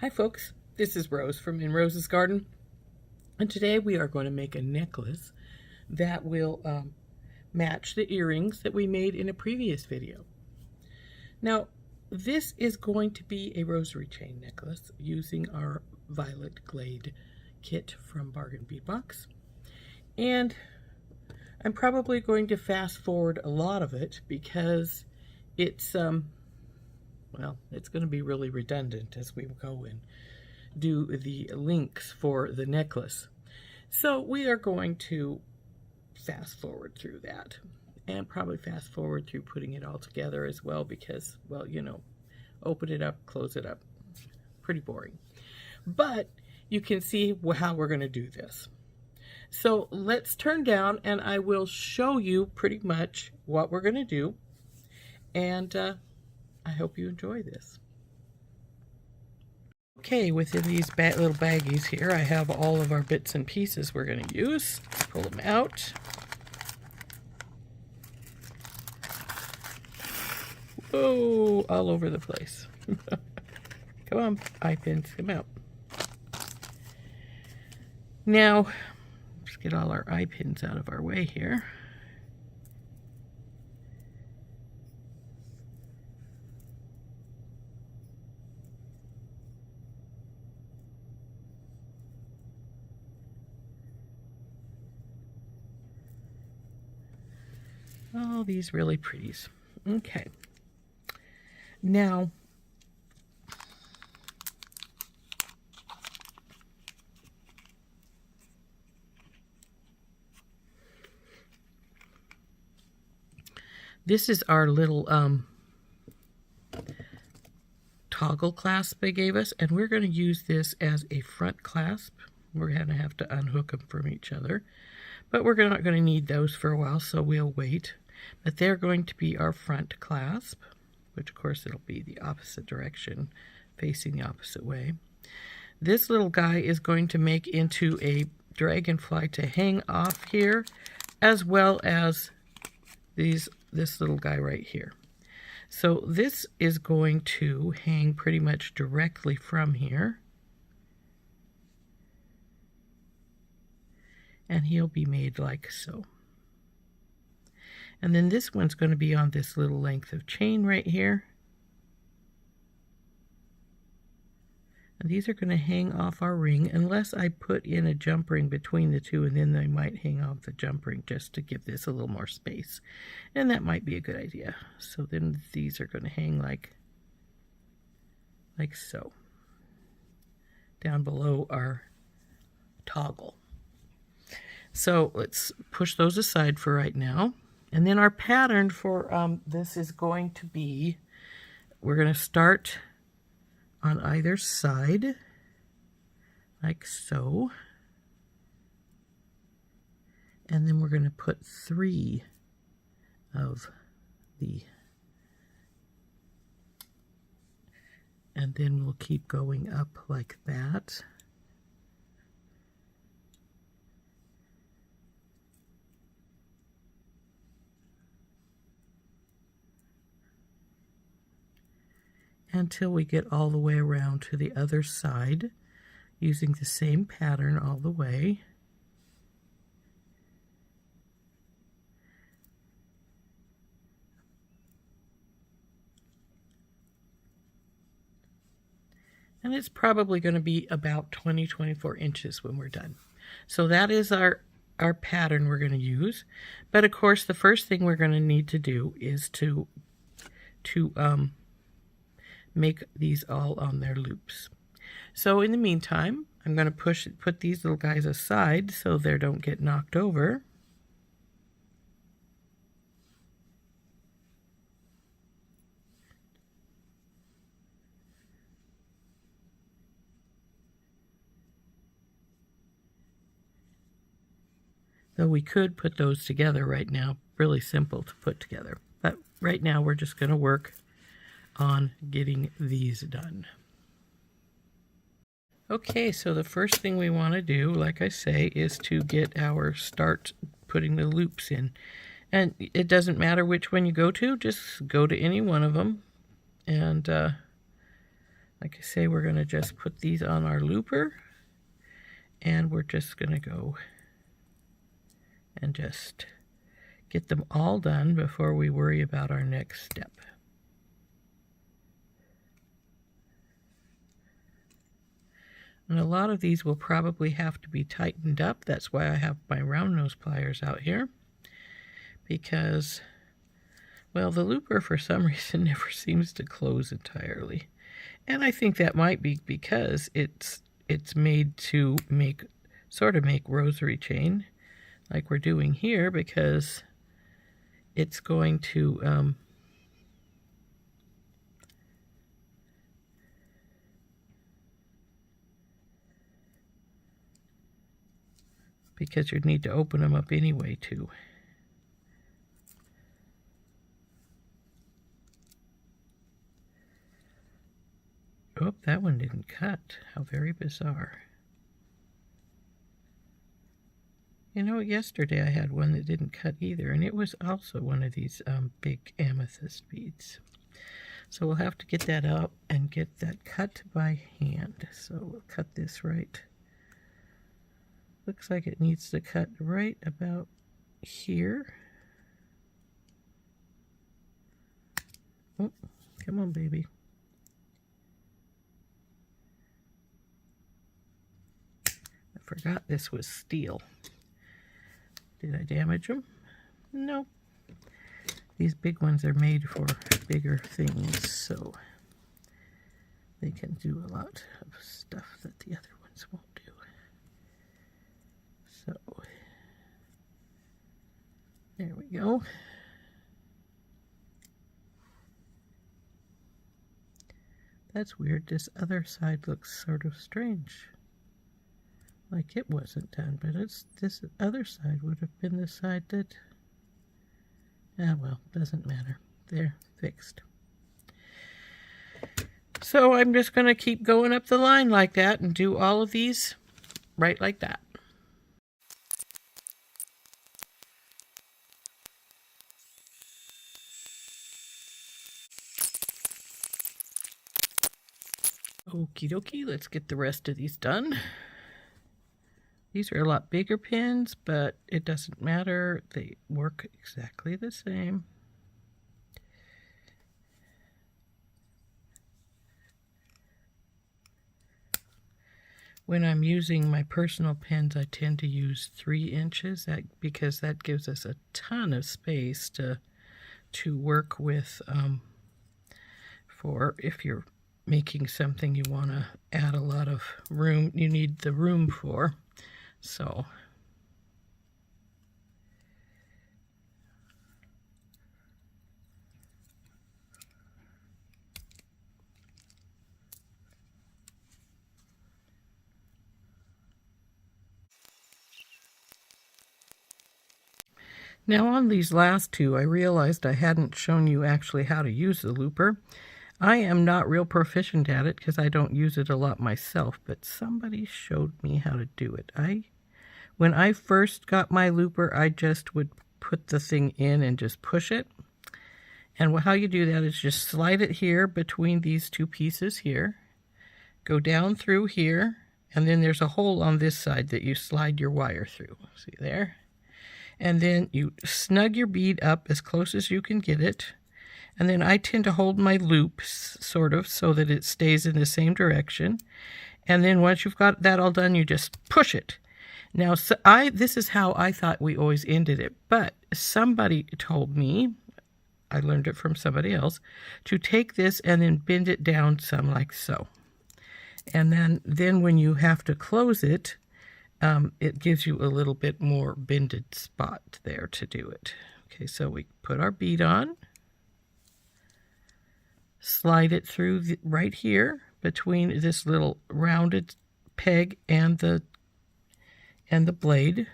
Hi folks, this is Rose from In Rose's Garden, and today we are going to make a necklace that will match the earrings that we made in a previous video. Now, this is going to be a rosary chain necklace using our Violet Glade kit from Bargain Bead Box, and I'm probably going to fast forward a lot of it because it's well, it's going to be really redundant as we go and do the links for the necklace. So we are going to fast forward through that and probably fast forward through putting it all together as well because, well, you know, open it up, close it up. Pretty boring. But you can see how we're going to do this. So let's turn down and I will show you pretty much what we're going to do. And I hope you enjoy this. Okay, within these little baggies here, I have all of our bits and pieces we're going to use. Pull them out. Whoa, all over the place. Come on, eye pins, come out. Now, let's get all our eye pins out of our way here. All these really pretties. Okay. Now, this is our little toggle clasp they gave us, and we're going to use this as a front clasp. We're going to have to unhook them from each other, but we're not going to need those for a while, so we'll wait. But they're going to be our front clasp, which of course it'll be the opposite direction, facing the opposite way. This little guy is going to make into a dragonfly to hang off here, as well as this little guy right here. So this is going to hang pretty much directly from here. And he'll be made like so. And then this one's going to be on this little length of chain right here. And these are going to hang off our ring unless I put in a jump ring between the two, and then they might hang off the jump ring just to give this a little more space. And that might be a good idea. So then these are going to hang like so, down below our toggle. So let's push those aside for right now. And then our pattern for this is going to be, we're going to start on either side, like so. And then we're going to put 3 of the, and then we'll keep going up like that. Until we get all the way around to the other side, using the same pattern all the way. And it's probably going to be about 24 inches when we're done. So that is our pattern we're going to use. But of course, the first thing we're going to need to do is to make these all on their loops. So in the meantime, I'm going to put these little guys aside so they don't get knocked over. Though we could put those together right now, really simple to put together. But right now we're just going to work on getting these done. Okay, so the first thing we want to do, like I say, is to start putting the loops in. And it doesn't matter which one you go to, just go to any one of them. And like I say, we're going to just put these on our looper, and we're just going to go and just get them all done before we worry about our next step. And a lot of these will probably have to be tightened up. That's why I have my round nose pliers out here, because, well, the looper for some reason never seems to close entirely. And I think that might be because it's made to make rosary chain like we're doing here, because it's going to because you'd need to open them up anyway too. Oh, that one didn't cut. How very bizarre. You know, yesterday I had one that didn't cut either, and it was also one of these big amethyst beads. So we'll have to get that out and get that cut by hand. So we'll cut this right. Looks like it needs to cut right about here. Oh, come on, baby. I forgot this was steel. Did I damage them? No. These big ones are made for bigger things, so they can do a lot of stuff that the other ones won't do. So, there we go. That's weird. This other side looks sort of strange. Like it wasn't done, but this other side would have been the side that... Ah, well, doesn't matter. They're fixed. So I'm just going to keep going up the line like that and do all of these right like that. Okie dokie, let's get the rest of these done. These are a lot bigger pins, but it doesn't matter. They work exactly the same. When I'm using my personal pins, I tend to use 3 inches because that gives us a ton of space to work with for if you're making something you want to add a lot of room, you need the room for. So now on these last two, I realized I hadn't shown you actually how to use the looper. I am not real proficient at it because I don't use it a lot myself, but somebody showed me how to do it. When I first got my looper, I just would put the thing in and just push it. And how you do that is just slide it here between these two pieces here, go down through here, and then there's a hole on this side that you slide your wire through. See there? And then you snug your bead up as close as you can get it. And then I tend to hold my loops sort of so that it stays in the same direction. And then once you've got that all done, you just push it. Now, this is how I thought we always ended it, but somebody told me, I learned it from somebody else, to take this and then bend it down some like so. And then when you have to close it, it gives you a little bit more bended spot there to do it. Okay, so we put our bead on, slide it through right here between this little rounded peg and the blade.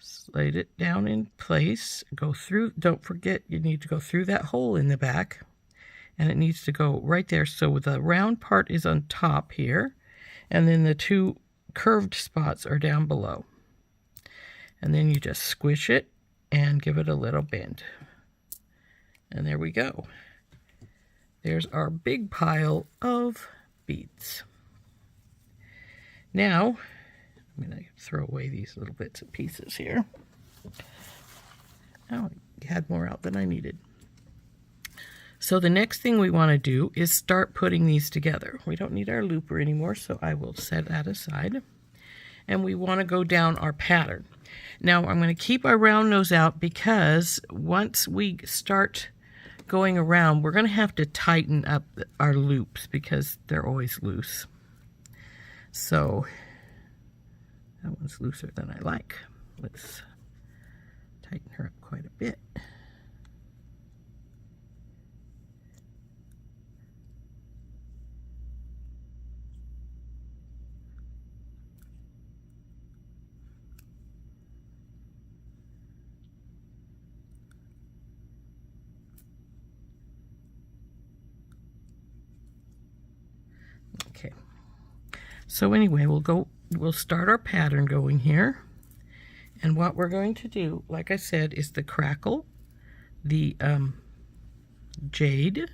Slide it down in place, go through, don't forget you need to go through that hole in the back, and it needs to go right there. So the round part is on top here, and then the 2 curved spots are down below. And then you just squish it and give it a little bend. And there we go. There's our big pile of beads. Now, I'm going to throw away these little bits and pieces here. Oh, I had more out than I needed. So the next thing we want to do is start putting these together. We don't need our looper anymore, so I will set that aside. And we want to go down our pattern. Now I'm going to keep our round nose out because once we start going around, we're going to have to tighten up our loops because they're always loose. So that one's looser than I like. Let's tighten her up quite a bit. Okay. So anyway, we'll start our pattern going here. And what we're going to do, like I said, is the crackle, the jade,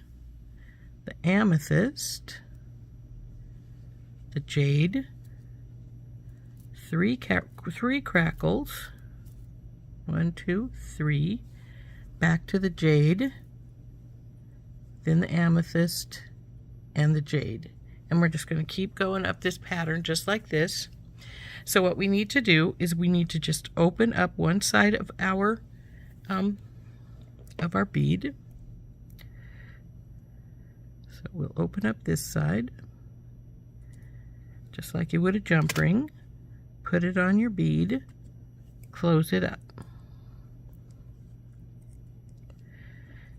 the amethyst, the jade, three crackles, 1, 2, 3, back to the jade, then the amethyst, and the jade. And we're just going to keep going up this pattern just like this. So what we need to do is we need to just open up one side of our bead. So we'll open up this side, just like you would a jump ring. Put it on your bead, close it up.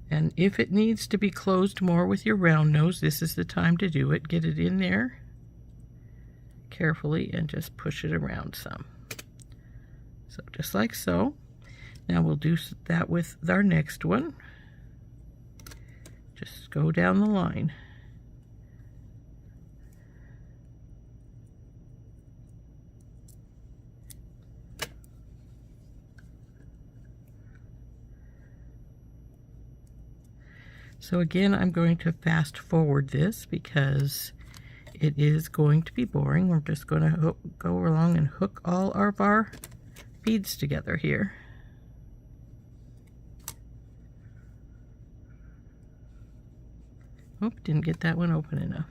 And if it needs to be closed more with your round nose, this is the time to do it. Get it in there carefully and just push it around some. So just like so. Now we'll do that with our next one. Just go down the line. So again, I'm going to fast forward this because it is going to be boring. We're just going to go along and hook all of our beads together here. Oh, didn't get that one open enough.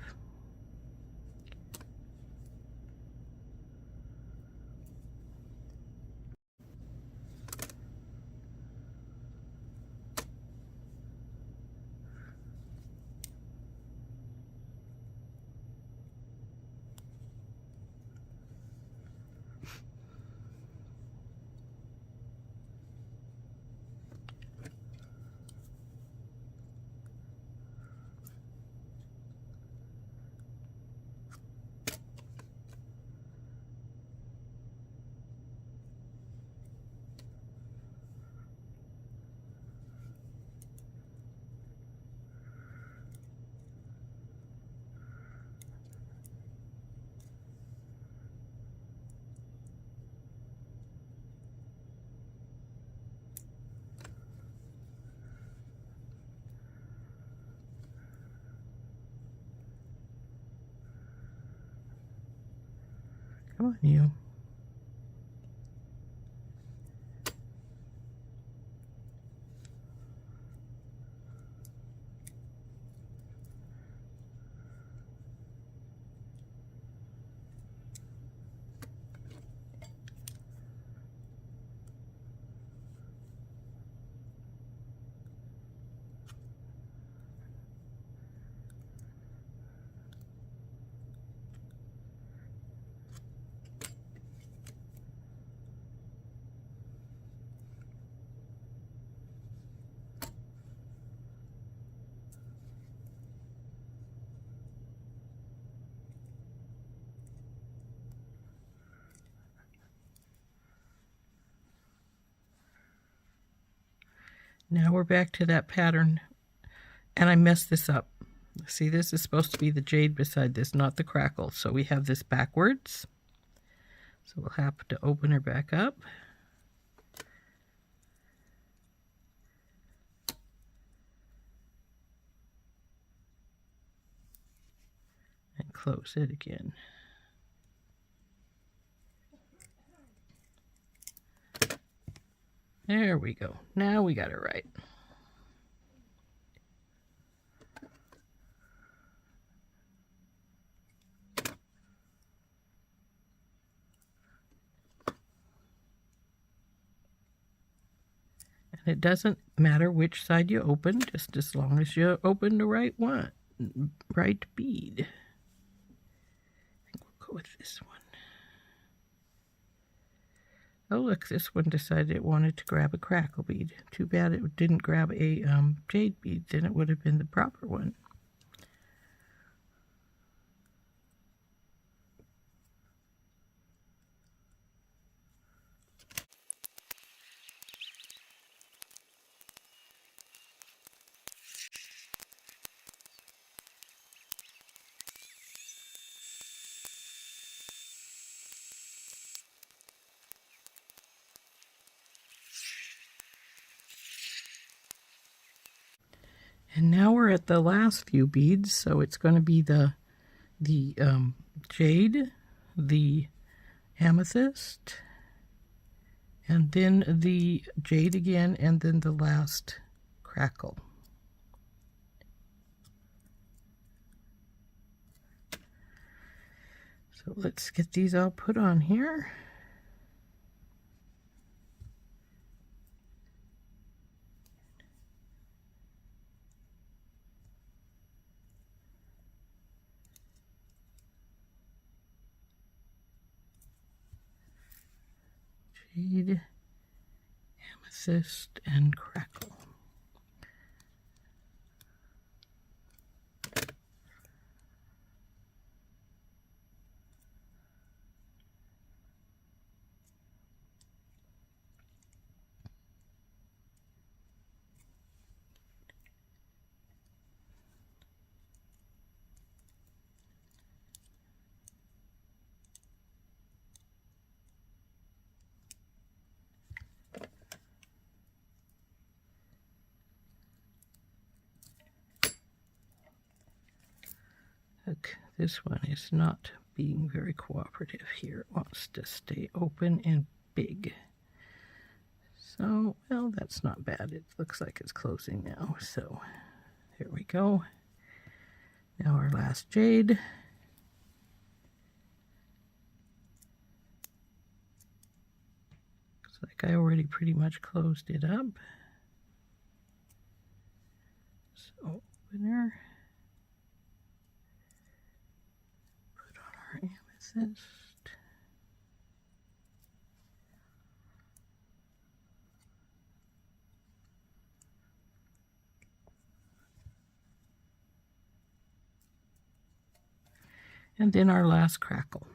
Come on, you. Now we're back to that pattern, and I messed this up. See, this is supposed to be the jade beside this, not the crackle. So we have this backwards. So we'll have to open her back up. close it again. There we go. Now we got it right. And it doesn't matter which side you open, just as long as you open the right one, right bead. I think we'll go with this one. Oh look, this one decided it wanted to grab a crackle bead. Too bad it didn't grab a jade bead, then it would have been the proper one. And now we're at the last few beads, so it's going to be the jade, the amethyst, and then the jade again, and then the last crackle. So let's get these all put on here. Jade, amethyst, and crackle. Look, this one is not being very cooperative here. It wants to stay open and big. So, well, that's not bad. It looks like it's closing now. So, here we go. Now our last jade. Looks like I already pretty much closed it up. So, opener. Amethyst. And then our last crackle.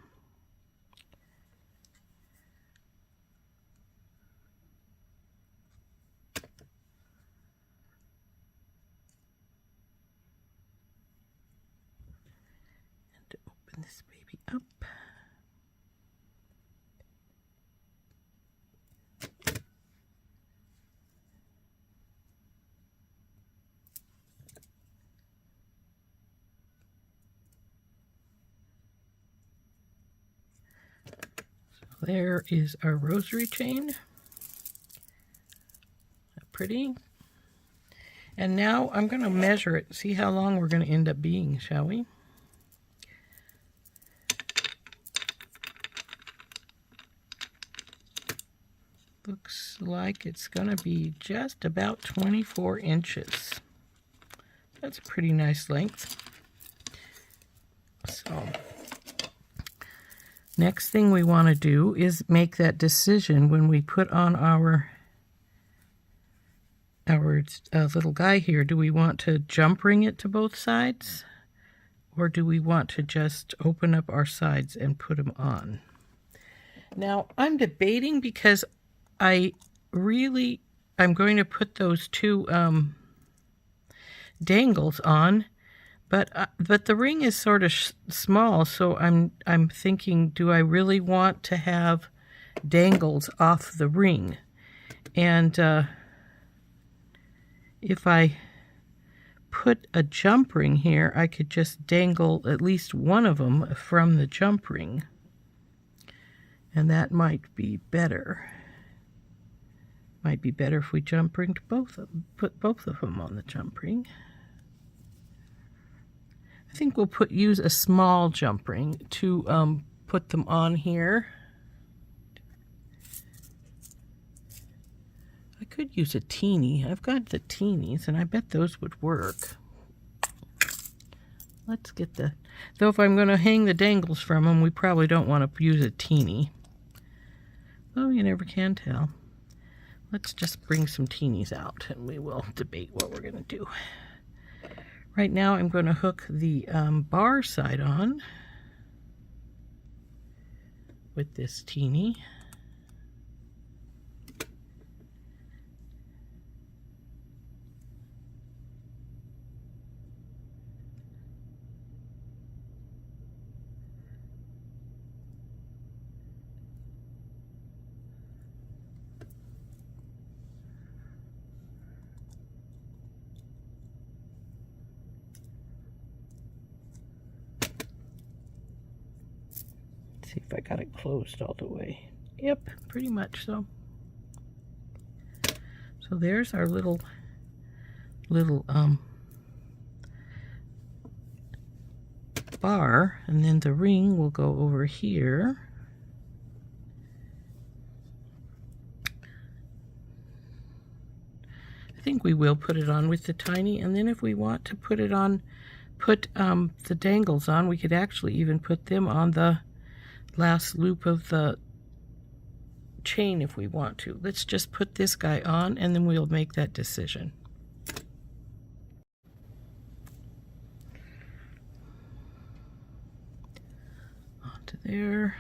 And to open this baby up. There is our rosary chain. Pretty. And now I'm going to measure it, see how long we're going to end up being, shall we? Looks like it's going to be just about 24 inches. That's a pretty nice length. So next thing we want to do is make that decision when we put on our little guy here. Do we want to jump ring it to both sides? Or do we want to just open up our sides and put them on? Now, I'm debating because I'm going to put those two dangles on. But the ring is sort of small, so I'm thinking, do I really want to have dangles off the ring? And if I put a jump ring here, I could just dangle at least one of them from the jump ring. And that might be better. Might be better if we jump ringed both of them, put both of them on the jump ring. I think we'll use a small jump ring to put them on here. I could use a teeny. I've got the teenies, and I bet those would work. Let's get the... Though if I'm going to hang the dangles from them, we probably don't want to use a teeny. Oh, you never can tell. Let's just bring some teenies out, and we will debate what we're going to do. Right now I'm going to hook the bar side on with this teeny. See if I got it closed all the way. Yep, pretty much so. So there's our little bar, and then the ring will go over here. I think we will put it on with the tiny, and then if we want to put it on, the dangles on, we could actually even put them on the last loop of the chain if we want to. Let's just put this guy on, and then we'll make that decision. Onto there.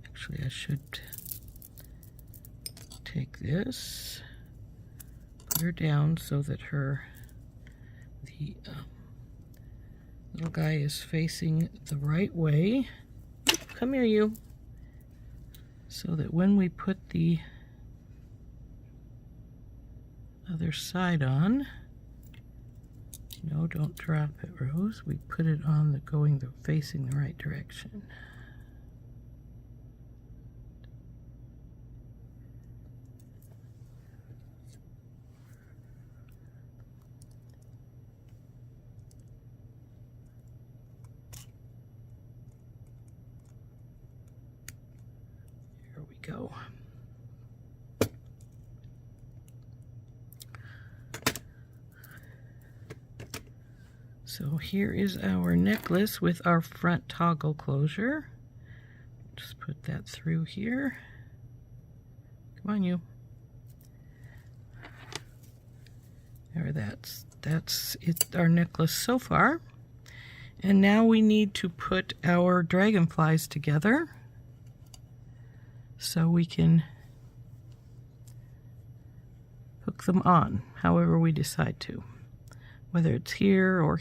Actually, I should take this, put her down so that the little guy is facing the right way. Come here, you. So that when we put the other side on, no, don't drop it, Rose. We put it on facing the right direction. Go. So here is our necklace with our front toggle closure. Just put that through here. Come on, you. There, that's it, our necklace so far. And now we need to put our dragonflies together, so we can hook them on however we decide to, whether it's here or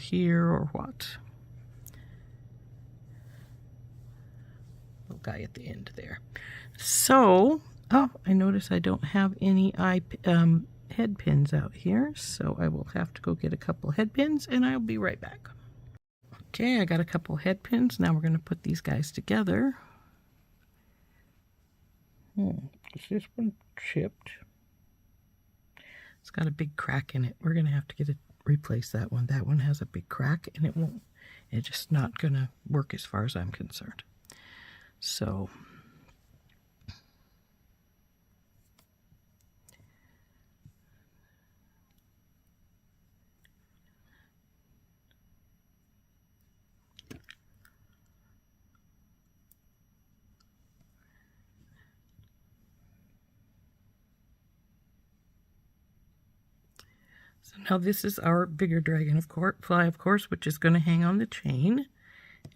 what. Little guy at the end there. So, oh, I notice I don't have any head pins out here, so I will have to go get a couple head pins, and I'll be right back. Okay, I got a couple head pins. Now we're going to put these guys together. Is this one chipped? It's got a big crack in it. We're going to have to replace that one. That one has a big crack, and it's just not going to work as far as I'm concerned. So now this is our bigger dragonfly, of course, which is going to hang on the chain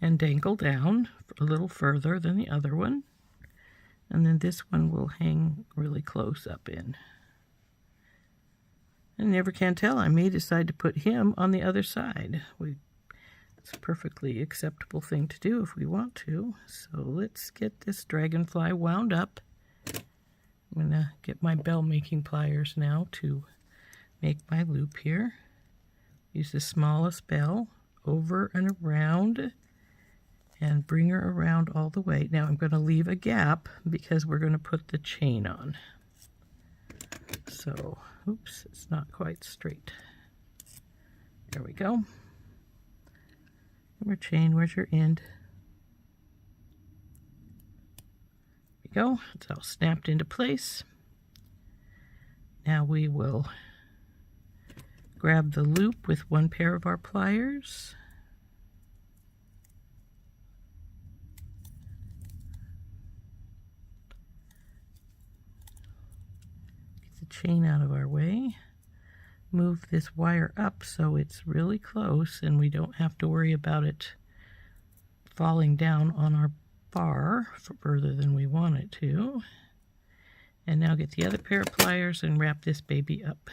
and dangle down a little further than the other one. And then this one will hang really close up in. I never can tell. I may decide to put him on the other side. It's a perfectly acceptable thing to do if we want to. So let's get this dragonfly wound up. I'm going to get my bell making pliers now to make my loop here. Use the smallest bell over and around and bring her around all the way. Now I'm going to leave a gap because we're going to put the chain on. So, oops, it's not quite straight. There we go. Your chain, where's your end? There we go. It's all snapped into place. Now we will grab the loop with one pair of our pliers. Get the chain out of our way. Move this wire up so it's really close and we don't have to worry about it falling down on our bar further than we want it to. And now get the other pair of pliers and wrap this baby up.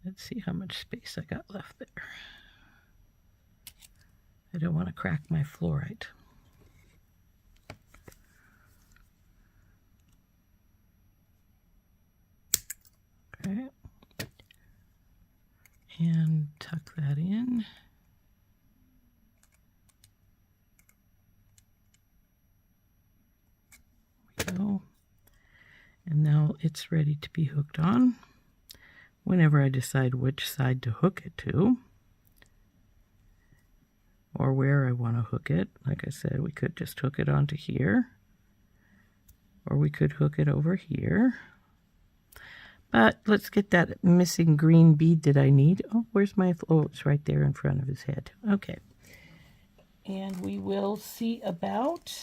Let's see how much space I got left there. I don't want to crack my fluorite. Okay. And tuck that in. There we go. And now it's ready to be hooked on. Whenever I decide which side to hook it to, or where I want to hook it. Like I said, we could just hook it onto here, or we could hook it over here. But let's get that missing green bead that I need. Oh, where's my, oh, it's right there in front of his head. Okay. And we will see about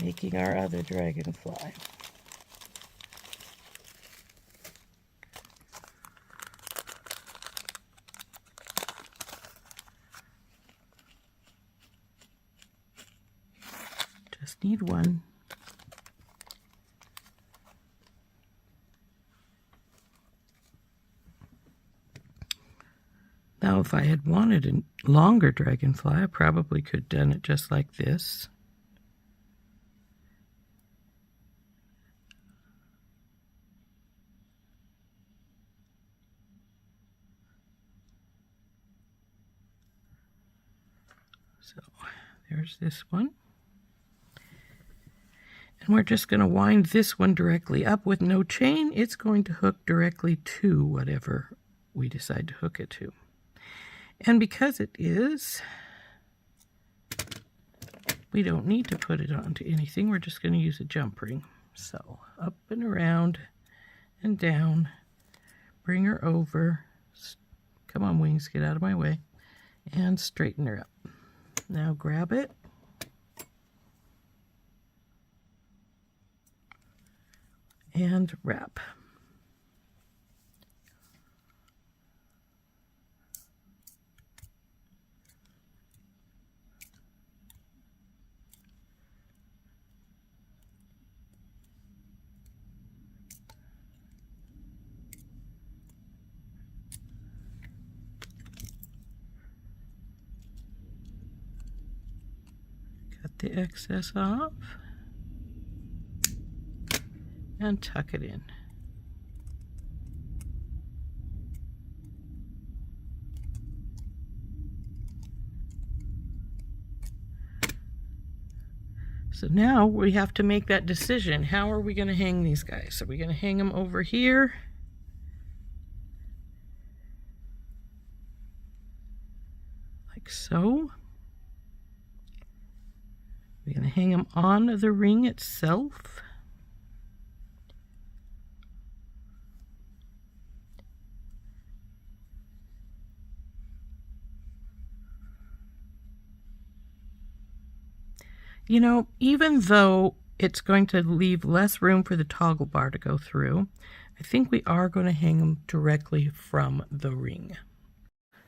making our other dragonfly. Just need one. Now, if I had wanted a longer dragonfly, I probably could have done it just like this. So there's this one. And we're just going to wind this one directly up with no chain. It's going to hook directly to whatever we decide to hook it to. And because it is, we don't need to put it onto anything. We're just going to use a jump ring. So up and around and down. Bring her over. Come on, wings, get out of my way. And straighten her up. Now grab it. And wrap. Cut the excess off and tuck it in. So now we have to make that decision. How are we going to hang these guys? Are we going to hang them over here? Like so. We're going to hang them on the ring itself. You know, even though it's going to leave less room for the toggle bar to go through, I think we are going to hang them directly from the ring.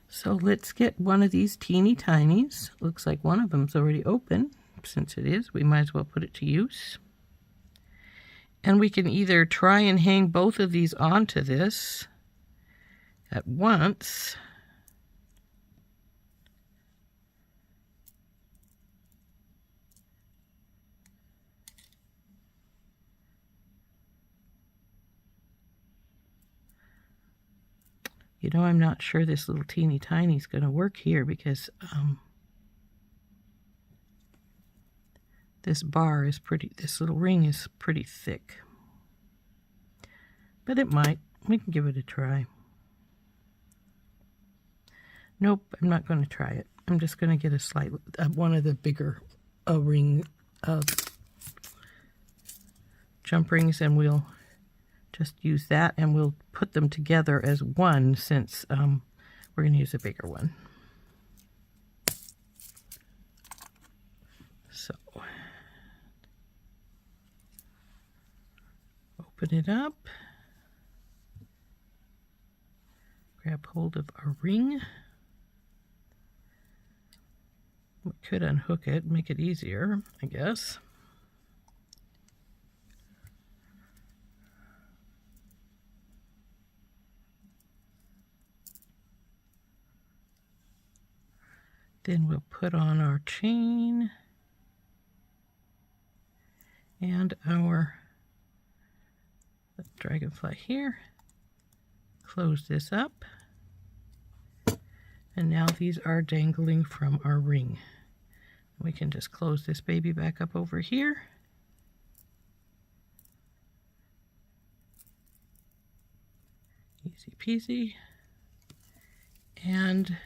So let's get one of these teeny tinies. Looks like one of them's already open. scrap since it is. We might as well put it to use. And we can either try and hang both of these onto this at once. You know, I'm not sure this little teeny tiny is going to work here because this bar is this little ring is pretty thick. But it might. We can give it a try. Nope, I'm not going to try it. I'm just going to get a one of the bigger ring jump rings, and we'll just use that, and we'll put them together as one since we're going to use a bigger one. So, open it up, grab hold of our ring. We could unhook it, make it easier, I guess. Then we'll put on our chain and our dragonfly here. Close this up. And now these are dangling from our ring. We can just close this baby back up over here. Easy peasy. And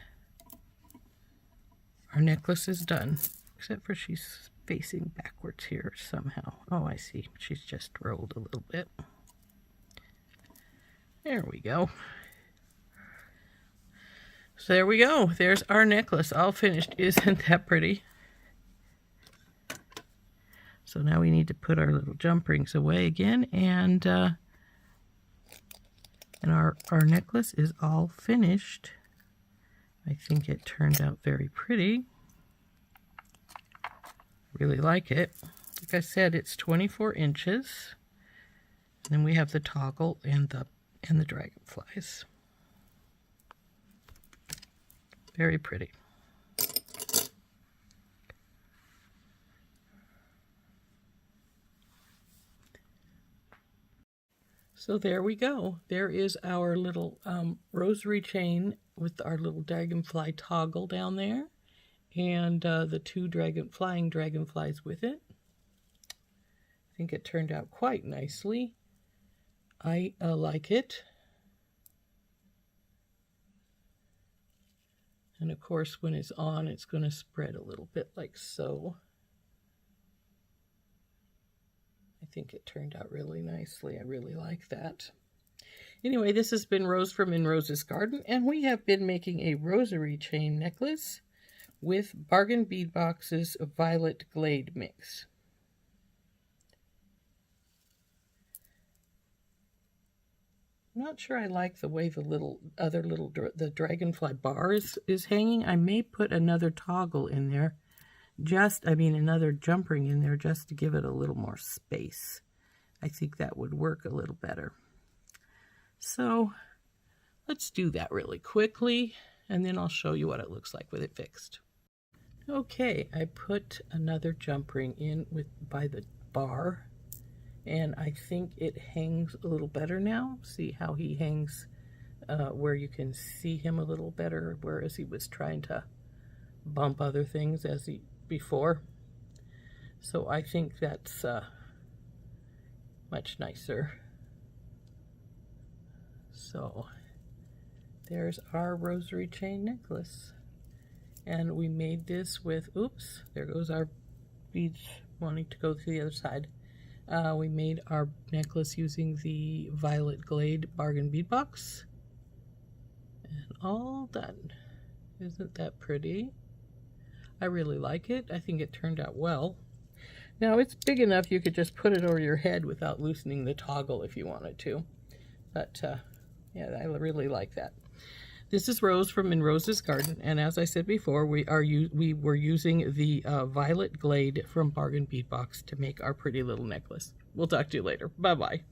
our necklace is done, except for she's facing backwards here somehow. Oh, I see. She's just rolled a little bit. There we go. So there we go. There's our necklace all finished. Isn't that pretty? So now we need to put our little jump rings away again, and our necklace is all finished. I think it turned out very pretty. Really like it. Like I said, it's 24 inches. And then we have the toggle and the dragonflies. Very pretty. So there we go. There is our little rosary chain with our little dragonfly toggle down there, and the two flying dragonflies with it. I think it turned out quite nicely. I like it. And of course, when it's on, it's going to spread a little bit like so. I think it turned out really nicely. I really like that. Anyway, this has been Rose from In Rose's Garden, and we have been making a rosary chain necklace with Bargain Bead Box's Violet Glade mix. I'm not sure I like the way the dragonfly bar is hanging. I may put another toggle in there. Another jump ring in there just to give it a little more space. I think that would work a little better. So let's do that really quickly, and then I'll show you what it looks like with it fixed. Okay, I put another jump ring in by the bar, and I think it hangs a little better now. See how he hangs where you can see him a little better, whereas he was trying to bump other things before. So I think that's much nicer. So there's our rosary chain necklace. And we made this with, oops, there goes our beads wanting to go to the other side. We made our necklace using the Violet Glade Bargain Bead Box. And all done. Isn't that pretty? I really like it. I think it turned out well. Now it's big enough you could just put it over your head without loosening the toggle if you wanted to. But yeah, I really like that. This is Rose from In Rose's Garden, and as I said before, we were using the Violet Glade from Bargain Bead Box to make our pretty little necklace. We'll talk to you later. Bye-bye.